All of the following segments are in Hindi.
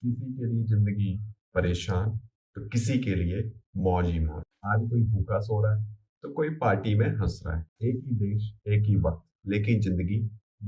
किसी के लिए जिंदगी परेशान तो किसी के लिए मौज ही मौज। आज कोई भूखा सो रहा है तो कोई पार्टी में हंस रहा है। एक ही देश, एक ही वक्त, लेकिन जिंदगी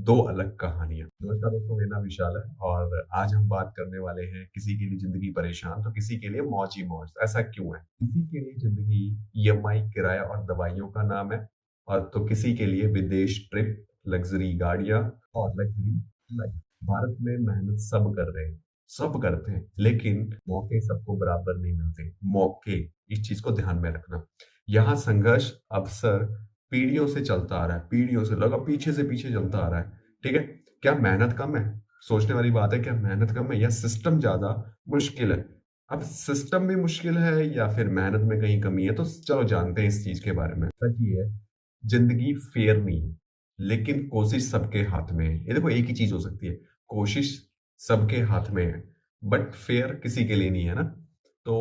दो अलग कहानियां। नमस्कार दोस्तों, मेरा नाम विशाल है और आज हम बात करने वाले हैं किसी के लिए जिंदगी परेशान तो किसी के लिए मौज ही मौज। ऐसा क्यों है? किसी के लिए जिंदगी ईएमआई, किराया और दवाइयों का नाम है, और तो किसी के लिए विदेश ट्रिप, लग्जरी गाड़ियां और लग्जरी लाइफ। भारत में मेहनत सब कर रहे हैं, सब करते हैं, लेकिन मौके सबको बराबर नहीं मिलते। मौके, इस चीज को ध्यान में रखना। यहाँ संघर्ष अवसर पीढ़ियों से चलता आ रहा है, पीढ़ियों से लगा पीछे से पीछे चलता आ रहा है। ठीक है, क्या मेहनत कम है? सोचने वाली बात है, क्या मेहनत कम है या सिस्टम ज्यादा मुश्किल है? अब सिस्टम भी मुश्किल है या फिर मेहनत में कहीं कमी है, तो चलो जानते हैं इस चीज के बारे में। सच ये है, जिंदगी फेयर नहीं है, लेकिन कोशिश सबके हाथ में है। ये देखो, एक ही चीज हो सकती है, कोशिश सबके हाथ में है, बट फेयर किसी के लिए नहीं है ना। तो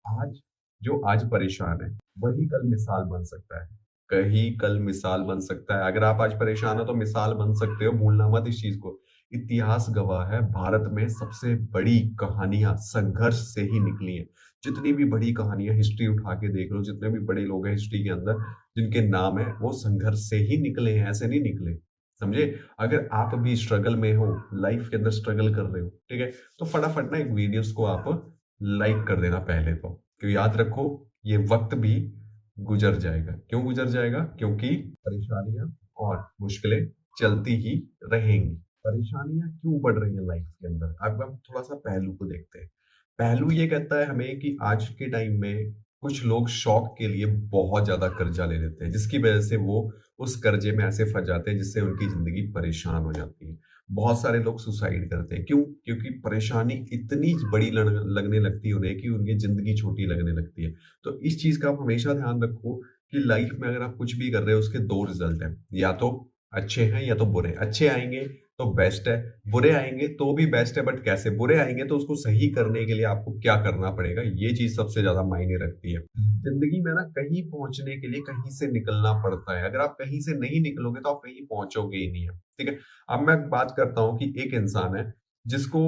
आज जो आज परेशान है वही कल मिसाल बन सकता है, कहीं कल मिसाल बन सकता है। अगर आप आज परेशान हो तो मिसाल बन सकते हो, भूलना मत इस चीज को। इतिहास गवाह है, भारत में सबसे बड़ी कहानियां संघर्ष से ही निकली हैं। जितनी भी बड़ी कहानियां, हिस्ट्री उठा के देख लो, जितने भी बड़े लोग हैं हिस्ट्री के अंदर जिनके नाम है, वो संघर्ष से ही निकले हैं, ऐसे नहीं निकले। समझे? अगर आप भी स्ट्रगल में हो, लाइफ के अंदर स्ट्रगल कर रहे हो, ठीक है, तो फटाफट ना एक वीडियोस को आप लाइक कर देना पहले तो। क्यों? याद रखो, ये वक्त भी गुजर जाएगा। क्यों गुजर जाएगा? क्योंकि परेशानियां और मुश्किलें चलती ही रहेंगी। परेशानियां क्यों बढ़ रही हैं लाइफ के अंदर? अब हम थोड़ा सा पहलू को देखते हैं। पहलू ये कहता है हमें कि आज के टाइम में कुछ लोग शौक के लिए बहुत ज्यादा कर्जा ले लेते हैं, जिसकी वजह से वो उस कर्जे में ऐसे फंस जाते हैं जिससे उनकी जिंदगी परेशान हो जाती है। बहुत सारे लोग सुसाइड करते हैं। क्यों? क्योंकि परेशानी इतनी बड़ी लगने लगती है उन्हें कि उनकी जिंदगी छोटी लगने लगती है। तो इस चीज का आप हमेशा ध्यान रखो कि लाइफ में अगर आप कुछ भी कर रहे हो, उसके दो रिजल्ट हैं, या तो अच्छे हैं या तो बुरे। अच्छे आएंगे तो बेस्ट है, बुरे आएंगे तो भी बेस्ट है। बट कैसे बुरे आएंगे, तो उसको सही करने के लिए आपको क्या करना पड़ेगा, ये चीज सबसे ज्यादा मायने रखती है। जिंदगी में ना कहीं पहुंचने के लिए कहीं से निकलना पड़ता है। अगर आप कहीं से नहीं निकलोगे तो आप कहीं पहुंचोगे ही नहीं है। ठीक है, अब मैं बात करता हूँ कि एक इंसान है जिसको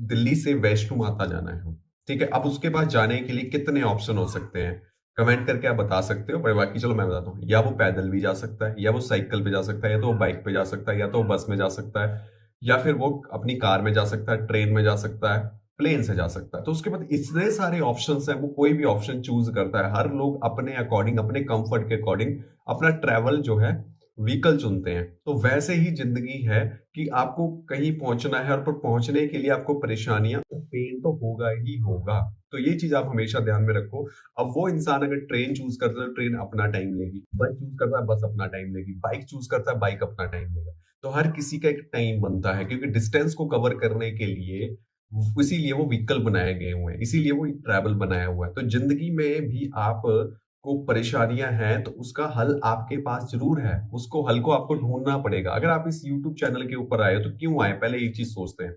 दिल्ली से वैष्णो माता जाना है। ठीक है, अब उसके पास जाने के लिए कितने ऑप्शन हो सकते हैं? कमेंट करके आप बता सकते हो, पर बाकी चलो मैं बताता हूँ। या वो पैदल भी जा सकता है, या वो साइकिल पे जा सकता है, या तो वो बाइक पे जा सकता है, या तो वो बस में जा सकता है, या फिर वो अपनी कार में जा सकता है, ट्रेन में जा सकता है, प्लेन से जा सकता है। तो उसके बाद इतने सारे ऑप्शंस हैं, वो कोई भी ऑप्शन चूज करता है। हर लोग अपने अकॉर्डिंग, अपने कंफर्ट के अकॉर्डिंग अपना ट्रैवल जो है व्हीकल चुनते हैं। तो वैसे ही जिंदगी है कि आपको कहीं पहुंचना है, और पर पहुंचने के लिए आपको परेशानियां, पेन तो होगा ही होगा। तो ये चीज आप हमेशा ध्यान में रखो। अब वो इंसान अगर ट्रेन चूज करता है तो ट्रेन अपना टाइम लेगी, बस चूज करता है बस अपना टाइम लेगी, बाइक चूज करता है बाइक अपना टाइम लेगा। तो हर किसी का एक टाइम बनता है, क्योंकि डिस्टेंस को कवर करने के लिए इसीलिए वो व्हीकल बनाए गए हुए हैं, इसीलिए वो ट्रैवल बनाया हुआ है। तो जिंदगी में भी आप को परेशानियां हैं तो उसका हल आपके पास जरूर है, उसको हल को आपको ढूंढना पड़ेगा। अगर आप इस YouTube चैनल के ऊपर आए हो तो क्यों आए, पहले एक चीज सोचते हैं।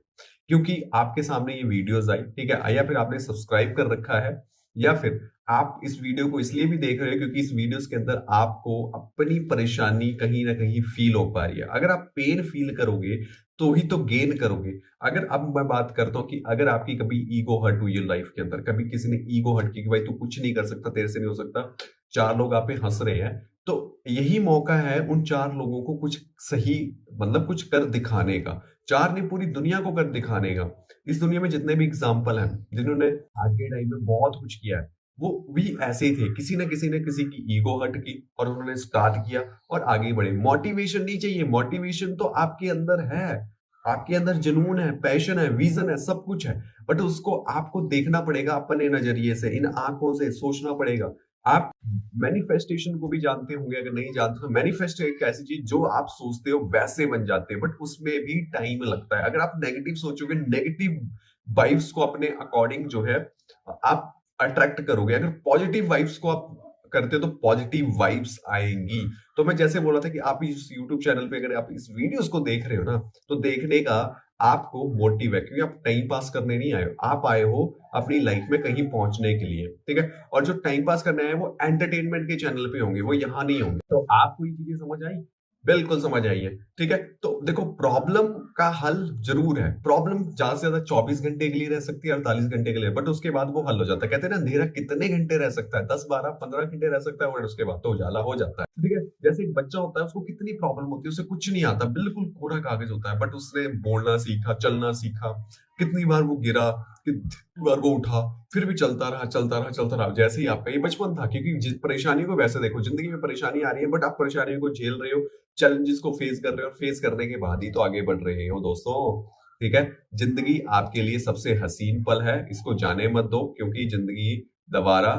क्योंकि आपके सामने ये वीडियोस आई, ठीक है, या फिर आपने सब्सक्राइब कर रखा है, या फिर आप इस वीडियो को इसलिए भी देख रहे हो क्योंकि इस वीडियोस के अंदर आपको अपनी परेशानी कहीं ना कहीं फील हो पा रही है। अगर आप पेन फील करोगे तो ही तो गेन करोगे। अगर अब मैं बात करता हूँ कि अगर आपकी कभी ईगो हर्ट हुई है लाइफ के अंदर, कभी किसी ने ईगो हर्ट की कि भाई तू कुछ नहीं कर सकता, तेरे से नहीं हो सकता, चार लोग आप पे हंस रहे हैं, तो यही मौका है उन चार लोगों को कुछ सही, मतलब कुछ कर दिखाने का। चार ने पूरी दुनिया को कर दिखाने का। इस दुनिया में जितने भी एग्जाम्पल हैं जिन्होंने आज के टाइम में बहुत कुछ किया है, वो भी ऐसे ही थे। किसी ने किसी की ईगो हर्ट की और उन्होंने स्टार्ट किया और आगे बढ़े। मोटिवेशन नहीं चाहिए, मोटिवेशन तो आपके अंदर है, आपके अंदर जुनून है, पैशन है, विजन है, सब कुछ है। बट उसको आपको देखना पड़ेगा अपने नजरिए से, इन आंखों से सोचना पड़ेगा। आप मैनिफेस्टेशन को भी जानते होंगे, अगर नहीं जानते तो मैनिफेस्ट एक ऐसी चीज जो आप सोचते हो वैसे बन जाते हैं, बट उसमें भी टाइम लगता है। अगर आप नेगेटिव सोचोगे, नेगेटिव वाइब्स को अपने अकॉर्डिंग जो है आप अट्रैक्ट करोगे। अगर पॉजिटिव वाइब्स को आप करते हो तो पॉजिटिव वाइब्स आएंगी। तो मैं जैसे बोला था कि आप इस YouTube चैनल पे अगर आप इस वीडियोस को देख रहे हो ना, तो देखने का आपको मोटिव है, क्योंकि आप टाइम पास करने नहीं आए हो, आप आए हो अपनी लाइफ में कहीं पहुंचने के लिए। ठीक है, और जो टाइम पास करने आए वो एंटरटेनमेंट के चैनल पे होंगे, वो यहाँ नहीं होंगे। तो आपको ये चीजें समझ आई? बिल्कुल समझ आई है। ठीक है? तो देखो प्रॉब्लम का हल ज़रूर है। प्रॉब्लम ज़्यादा से ज़्यादा 24 घंटे के लिए रह सकती है, 48 घंटे के लिए, बट उसके बाद वो हल हो जाता है। कहते हैं ना अंधेरा कितने घंटे रह सकता है? 10, 12, 15 घंटे रह सकता है, बट उसके बाद तो उजाला हो जाता है। ठीक है? जैसे एक बच्चा होता है उसको कितनी प्रॉब्लम होती है, उसे कुछ नहीं आता, बिल्कुल कोरा कागज़ होता है, बट उसने बोलना सीखा, चलना सीखा, कितनी बार वो गिरा, कितनी बार वो उठा, फिर भी चलता रहा, चलता रहा, चलता रहा। जैसे ही आपका ये बचपन था, क्योंकि जिस परेशानी को वैसे देखो, ज़िंदगी में परेशानी आ रही है, बट आप परेशानियों को झेल रहे हो, चैलेंजेस को फेस कर रहे हो और फेस करने के बाद ही तो आगे बढ़ रहे हो दोस्तों। ठीक है? जिंदगी आपके लिए सबसे हसीन पल है, इसको जाने मत दो, क्योंकि जिंदगी दोबारा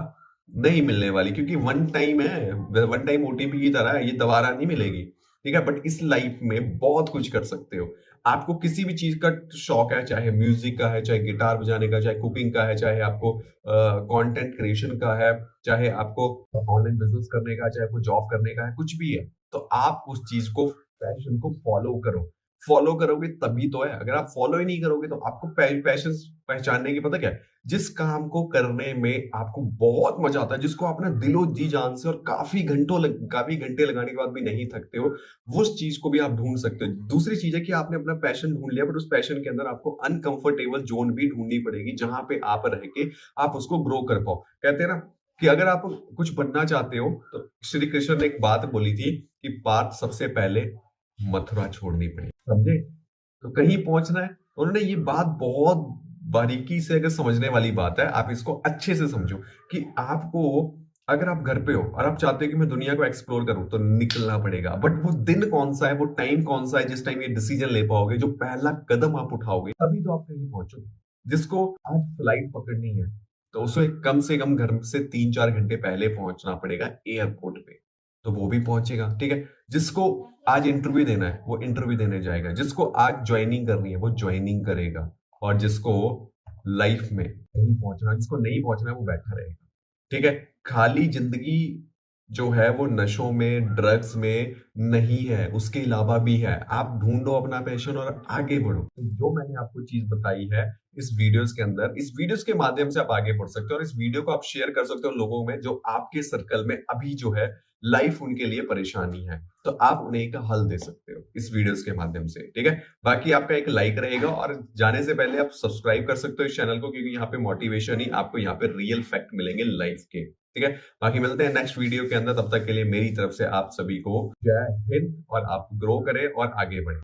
नहीं मिलने वाली, क्योंकि वन टाइम है, वन टाइम ओटीपी की तरह है, ये दोबारा नहीं मिलेगी। ठीक है? बट इस लाइफ में बहुत कुछ कर सकते हो। आपको किसी भी चीज का शौक है, चाहे म्यूजिक का है, चाहे गिटार बजाने का, चाहे कुकिंग का है, चाहे आपको कंटेंट क्रिएशन का है, चाहे आपको ऑनलाइन बिजनेस करने का, चाहे आपको जॉब करने का है, कुछ भी है, तो आप उस चीज को, पैशन को फॉलो करो। फॉलो करोगे तभी तो है। अगर आप फॉलो ही नहीं करोगे तो आपको पैशन पहचानने की पता क्या है? जिस काम को करने में आपको बहुत मजा आता है, जिसको आप ना दिलो जी जान से और काफी घंटे लगाने के बाद भी नहीं थकते हो, उस चीज को भी आप ढूंढ सकते हो। दूसरी चीज है कि आपने अपना पैशन ढूंढ लिया, बट उस पैशन के अंदर आपको अनकंफर्टेबल जोन भी ढूंढनी पड़ेगी, जहां पे आप रह के आप उसको ग्रो कर पाओ। कहते हैं ना कि अगर आप कुछ बनना चाहते हो, तो श्री कृष्ण ने एक बात बोली थी कि पार्थ सबसे पहले मथुरा छोड़नी पड़ी, समझे? तो कहीं पहुंचना है, उन्होंने ये बात बहुत बारीकी से अगर समझने वाली बात है, आप इसको अच्छे से समझो कि आपको, अगर आप घर पे हो और आप चाहते हो कि मैं दुनिया को एक्सप्लोर करूं, तो निकलना पड़ेगा। बट वो दिन कौन सा है, वो टाइम कौन सा है जिस टाइम ये डिसीजन ले पाओगे, जो पहला कदम आप उठाओगे, तभी तो आप कहीं पहुंचोगे। जिसको आज फ्लाइट पकड़नी है, तो उसे कम से कम घर से 3-4 घंटे पहले पहुंचना पड़ेगा एयरपोर्ट पे, तो वो भी पहुंचेगा। ठीक है? जिसको आज इंटरव्यू देना है, वो इंटरव्यू देने जाएगा। जिसको आज ज्वाइनिंग करनी है, वो ज्वाइनिंग करेगा। और जिसको लाइफ में नहीं पहुंचना, जिसको नहीं पहुंचना है, वो बैठा रहेगा। ठीक है? खाली जिंदगी जो है वो नशों में, ड्रग्स में नहीं है, उसके अलावा भी है। आप ढूंढो अपना पैशन और आगे बढ़ो। तो जो मैंने आपको चीज बताई है इस वीडियोस के अंदर, इस वीडियोस के माध्यम से आप आगे बढ़ सकते हो, और इस वीडियो को आप शेयर कर सकते हो लोगों में जो आपके सर्कल में अभी जो है लाइफ उनके लिए परेशानी है, तो आप उन्हें एक हल दे सकते हो इस वीडियोस के माध्यम से। ठीक है? बाकी आपका एक लाइक रहेगा, और जाने से पहले आप सब्सक्राइब कर सकते हो इस चैनल को, क्योंकि यहाँ पे मोटिवेशन ही आपको, यहाँ पे रियल फैक्ट मिलेंगे लाइफ के। ठीक है? बाकी मिलते हैं नेक्स्ट वीडियो के अंदर, तब तक के लिए मेरी तरफ से आप सभी को जय हिंद, और आप ग्रो करें और आगे बढ़े।